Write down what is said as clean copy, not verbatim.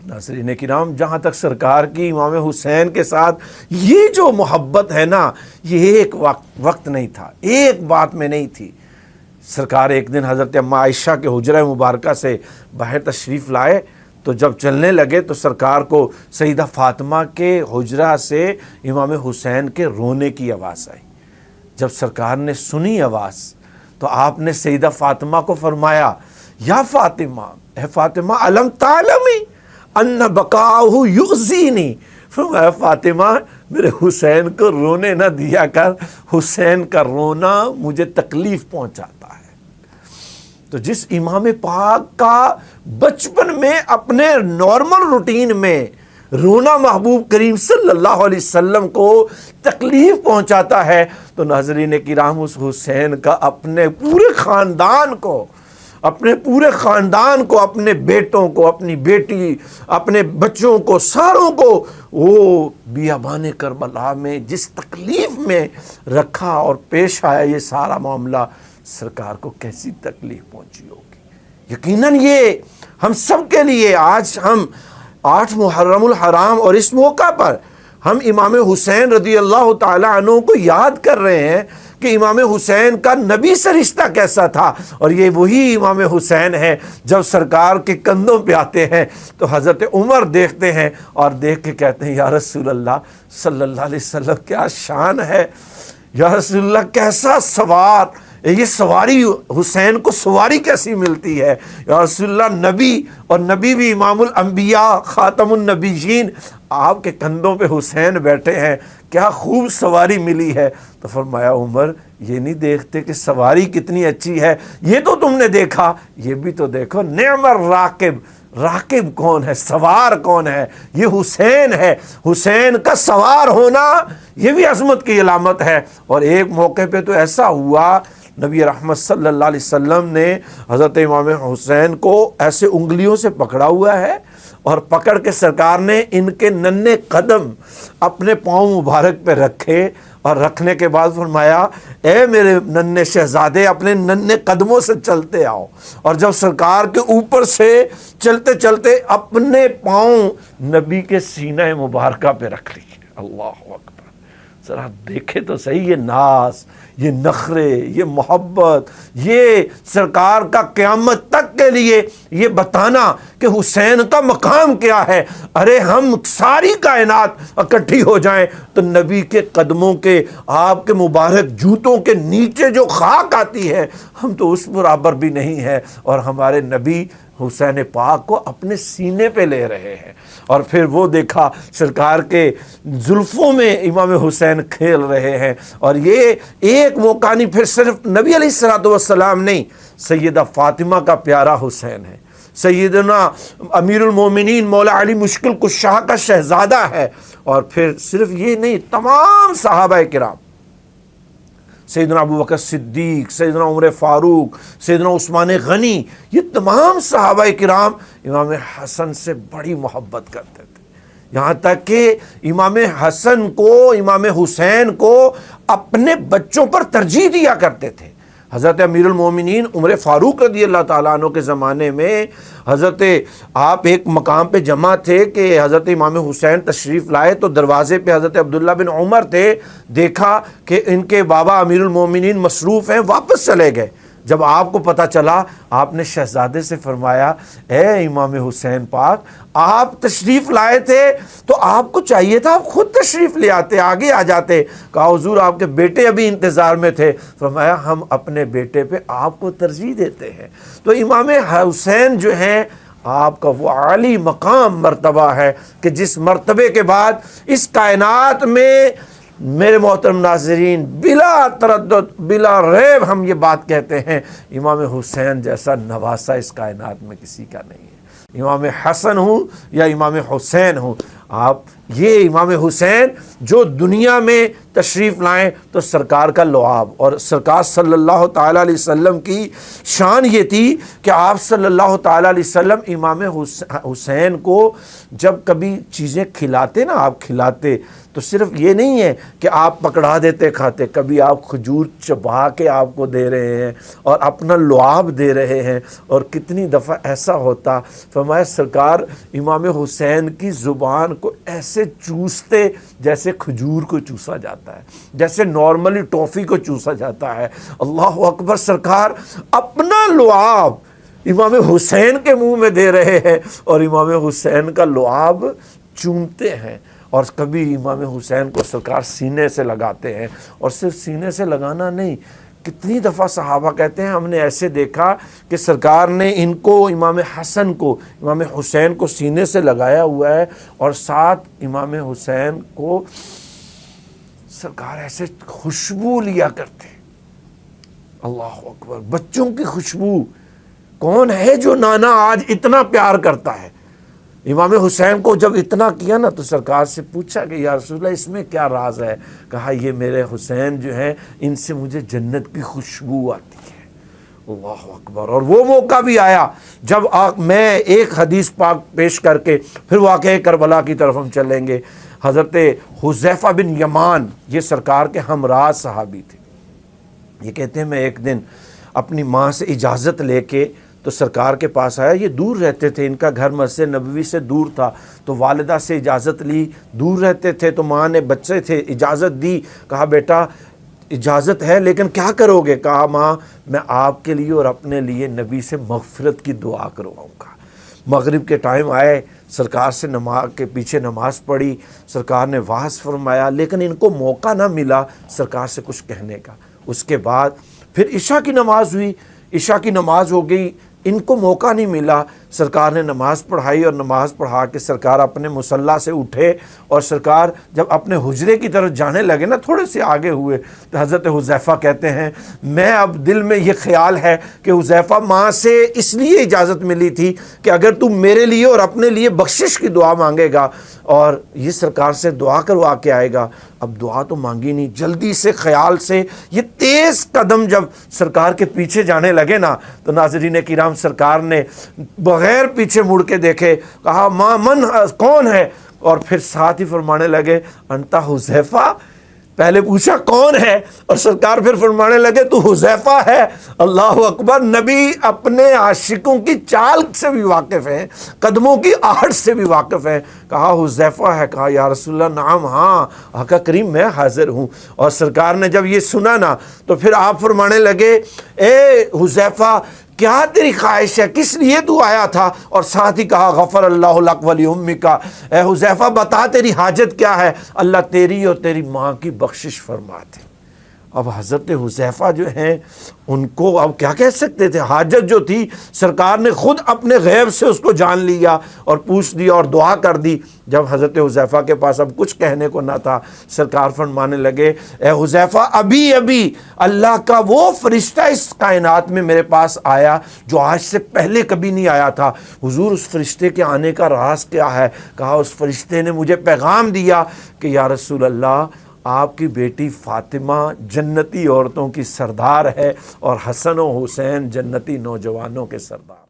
ناظرین کرام، جہاں تک سرکار کی امام حسین کے ساتھ یہ جو محبت ہے نا، یہ ایک وقت نہیں تھا، ایک بات میں نہیں تھی۔ سرکار ایک دن حضرت اماں عائشہ کے حجرہ مبارکہ سے باہر تشریف لائے، تو جب چلنے لگے تو سرکار کو سیدہ فاطمہ کے حجرہ سے امام حسین کے رونے کی آواز آئی۔ جب سرکار نے سنی آواز تو آپ نے سیدہ فاطمہ کو فرمایا، یا فاطمہ، اے فاطمہ، علم تعلمی ان بقاؤہ یؤذینی، فرمایا فاطمہ میرے حسین کو رونے نہ دیا کر، حسین کا رونا مجھے تکلیف پہنچاتا ہے۔ تو جس امام پاک کا بچپن میں اپنے نارمل روٹین میں رونا محبوب کریم صلی اللہ علیہ وسلم کو تکلیف پہنچاتا ہے، تو ناظرین کرام اس حسین کا اپنے پورے خاندان کو، اپنے بیٹوں کو، اپنی بیٹی، اپنے بچوں کو، ساروں کو وہ بیابان کربلا میں جس تکلیف میں رکھا اور پیش آیا، یہ سارا معاملہ سرکار کو کیسی تکلیف پہنچی ہوگی۔ یقیناً یہ ہم سب کے لیے آج ہم 8 محرم الحرام اور اس موقع پر ہم امام حسین رضی اللہ تعالی عنہ کو یاد کر رہے ہیں کہ امام حسین کا نبی سے رشتہ کیسا تھا، اور یہ وہی امام حسین ہیں جب سرکار کے کندھوں پہ آتے ہیں تو حضرت عمر دیکھتے ہیں اور دیکھ کے کہتے ہیں، یا رسول اللہ صلی اللہ علیہ وسلم کیا شان ہے، یا رسول اللہ کیسا سوار، یہ سواری، حسین کو سواری کیسی ملتی ہے، یا رسول اللہ نبی، اور نبی بھی امام الانبیاء خاتم النبیین، آپ کے کندھوں پہ حسین بیٹھے ہیں، کیا خوب سواری ملی ہے۔ تو فرمایا عمر یہ نہیں دیکھتے کہ سواری کتنی اچھی ہے، یہ تو تم نے دیکھا، یہ بھی تو دیکھو، نعم الراکب، راکب کون ہے، سوار کون ہے، یہ حسین ہے۔ حسین کا سوار ہونا یہ بھی عظمت کی علامت ہے۔ اور ایک موقع پہ تو ایسا ہوا، نبی رحمت صلی اللہ علیہ وسلم نے حضرت امام حسین کو ایسے انگلیوں سے پکڑا ہوا ہے، اور پکڑ کے سرکار نے ان کے ننھے قدم اپنے پاؤں مبارک پہ رکھے، اور رکھنے کے بعد فرمایا، اے میرے ننھے شہزادے اپنے ننھے قدموں سے چلتے آؤ، اور جب سرکار کے اوپر سے چلتے چلتے اپنے پاؤں نبی کے سینہ مبارکہ پہ رکھ لیے۔ اللہ اکبر، ذرا دیکھے تو صحیح یہ ناز، یہ نخرے، یہ محبت، یہ سرکار کا قیامت تک کے لیے یہ بتانا کہ حسین کا مقام کیا ہے۔ ارے ہم ساری کائنات اکٹھی ہو جائیں تو نبی کے قدموں کے، آپ کے مبارک جوتوں کے نیچے جو خاک آتی ہے، ہم تو اس برابر بھی نہیں ہے، اور ہمارے نبی حسین پاک کو اپنے سینے پہ لے رہے ہیں۔ اور پھر وہ دیکھا سرکار کے زلفوں میں امام حسین کھیل رہے ہیں، اور یہ ایک موقع نہیں، پھر صرف نبی علیہ الصلوۃ والسلام نہیں، سیدہ فاطمہ کا پیارا حسین ہے، سیدنا امیر المومنین مولا علی مشکل کشا کا شہزادہ ہے، اور پھر صرف یہ نہیں، تمام صحابہ کرام، سیدنا ابو بکر صدیق، سیدنا عمر فاروق، سیدنا عثمان غنی، یہ تمام صحابہ کرام امام حسن سے بڑی محبت کرتے تھے، یہاں تک کہ امام حسن کو، امام حسین کو اپنے بچوں پر ترجیح دیا کرتے تھے۔ حضرت امیر المومنین عمر فاروق رضی اللہ تعالیٰ عنہ کے زمانے میں حضرت آپ ایک مقام پہ جمع تھے کہ حضرت امام حسین تشریف لائے، تو دروازے پہ حضرت عبداللہ بن عمر تھے، دیکھا کہ ان کے بابا امیر المومنین مصروف ہیں، واپس چلے گئے۔ جب آپ کو پتہ چلا، آپ نے شہزادے سے فرمایا، اے امام حسین پاک، آپ تشریف لائے تھے تو آپ کو چاہیے تھا آپ خود تشریف لے آتے، آگے آ جاتے۔ کہا حضور آپ کے بیٹے ابھی انتظار میں تھے۔ فرمایا ہم اپنے بیٹے پہ آپ کو ترجیح دیتے ہیں۔ تو امام حسین جو ہیں، آپ کا وہ عالی مقام مرتبہ ہے کہ جس مرتبے کے بعد اس کائنات میں، میرے محترم ناظرین، بلا تردد، بلا ریب ہم یہ بات کہتے ہیں، امام حسین جیسا نواسا اس کائنات میں کسی کا نہیں ہے۔ امام حسن ہوں یا امام حسین ہوں، آپ یہ امام حسین جو دنیا میں تشریف لائیں تو سرکار کا لعاب، اور سرکار صلی اللہ تعالیٰ علیہ وسلم کی شان یہ تھی کہ آپ صلی اللہ تعالیٰ علیہ وسلم امام حسین کو جب کبھی چیزیں کھلاتے نا، آپ کھلاتے تو صرف یہ نہیں ہے کہ آپ پکڑا دیتے کھاتے، کبھی آپ کھجور چبا کے آپ کو دے رہے ہیں اور اپنا لعاب دے رہے ہیں، اور کتنی دفعہ ایسا ہوتا فرمایا سرکار امام حسین کی زبان کو ایسے چوستے جیسے کھجور کو چوسا جاتا ہے، جیسے نارملی ٹافی کو چوسا جاتا ہے۔ اللہ اکبر، سرکار اپنا لعاب امام حسین کے منہ میں دے رہے ہیں اور امام حسین کا لعاب چومتے ہیں، اور کبھی امام حسین کو سرکار سینے سے لگاتے ہیں، اور صرف سینے سے لگانا نہیں، کتنی دفعہ صحابہ کہتے ہیں ہم نے ایسے دیکھا کہ سرکار نے ان کو، امام حسن کو، امام حسین کو سینے سے لگایا ہوا ہے، اور ساتھ امام حسین کو سرکار ایسے خوشبو لیا کرتے۔ اللہ اکبر، بچوں کی خوشبو، کون ہے جو نانا آج اتنا پیار کرتا ہے؟ امام حسین کو جب اتنا کیا نا تو سرکار سے پوچھا کہ یا رسول اللہ اس میں کیا راز ہے؟ کہا یہ میرے حسین جو ہیں ان سے مجھے جنت کی خوشبو آتی ہے۔ اللہ اکبر۔ اور وہ موقع بھی آیا جب میں ایک حدیث پاک پیش کر کے پھر واقعہ کربلا کی طرف ہم چلیں گے۔ حضرت حذیفہ بن یمان یہ سرکار کے ہمراہ صحابی تھے۔ یہ کہتے ہیں میں ایک دن اپنی ماں سے اجازت لے کے تو سرکار کے پاس آیا، یہ دور رہتے تھے، ان کا گھر مسجد نبوی سے دور تھا، تو والدہ سے اجازت لی، دور رہتے تھے تو ماں نے، بچے تھے، اجازت دی، کہا بیٹا اجازت ہے لیکن کیا کرو گے؟ کہا ماں میں آپ کے لیے اور اپنے لیے نبی سے مغفرت کی دعا کرواؤں گا۔ مغرب کے ٹائم آئے، سرکار سے نماز کے پیچھے نماز پڑھی، سرکار نے وعظ فرمایا، لیکن ان کو موقع نہ ملا سرکار سے کچھ کہنے کا۔ اس کے بعد پھر عشاء کی نماز ہوئی، عشاء کی نماز ہو گئی، ان کو موقع نہیں ملا، سرکار نے نماز پڑھائی، اور نماز پڑھا کے سرکار اپنے مصلی سے اٹھے، اور سرکار جب اپنے حجرے کی طرف جانے لگے نا، تھوڑے سے آگے ہوئے تو حضرت حذیفہ کہتے ہیں میں اب دل میں یہ خیال ہے کہ حذیفہ ماں سے اس لیے اجازت ملی تھی کہ اگر تم میرے لیے اور اپنے لیے بخشش کی دعا مانگے گا اور یہ سرکار سے دعا کروا کے آئے گا، اب دعا تو مانگی نہیں، جلدی سے خیال سے یہ تیز قدم جب سرکار کے پیچھے جانے لگے نا تو ناظرین کرام سرکار نے بغیر پیچھے مڑ کے دیکھے کہا ماں من کون ہے، اور پھر ساتھ ہی فرمانے لگے انتا حذیفہ۔ پہلے پوچھا کون ہے اور سرکار پھر فرمانے لگے تو حذیفہ ہے۔ اللہ اکبر، نبی اپنے عاشقوں کی چال سے بھی واقف ہیں، قدموں کی آہٹ سے بھی واقف ہیں۔ کہا حذیفہ ہے، کہا یا رسول اللہ نعم، ہاں آقا کریم میں حاضر ہوں۔ اور سرکار نے جب یہ سنا نا تو پھر آپ فرمانے لگے اے حذیفہ کیا تیری خواہش ہے، کس لیے تو آیا تھا؟ اور ساتھ ہی کہا غفر اللہ لک ولی امک، اے حذیفہ بتا تیری حاجت کیا ہے، اللہ تیری اور تیری ماں کی بخشش فرما دے۔ اب حضرت حذیفہ جو ہیں ان کو اب کیا کہہ سکتے تھے، حاجت جو تھی سرکار نے خود اپنے غیب سے اس کو جان لیا اور پوچھ دیا اور دعا کر دی۔ جب حضرت حذیفہ کے پاس اب کچھ کہنے کو نہ تھا، سرکار فرمانے لگے اے حذیفہ ابھی ابھی اللہ کا وہ فرشتہ اس کائنات میں میرے پاس آیا جو آج سے پہلے کبھی نہیں آیا تھا۔ حضور اس فرشتے کے آنے کا راز کیا ہے؟ کہا اس فرشتے نے مجھے پیغام دیا کہ یا رسول اللہ آپ کی بیٹی فاطمہ جنتی عورتوں کی سردار ہے اور حسن و حسین جنتی نوجوانوں کے سردار۔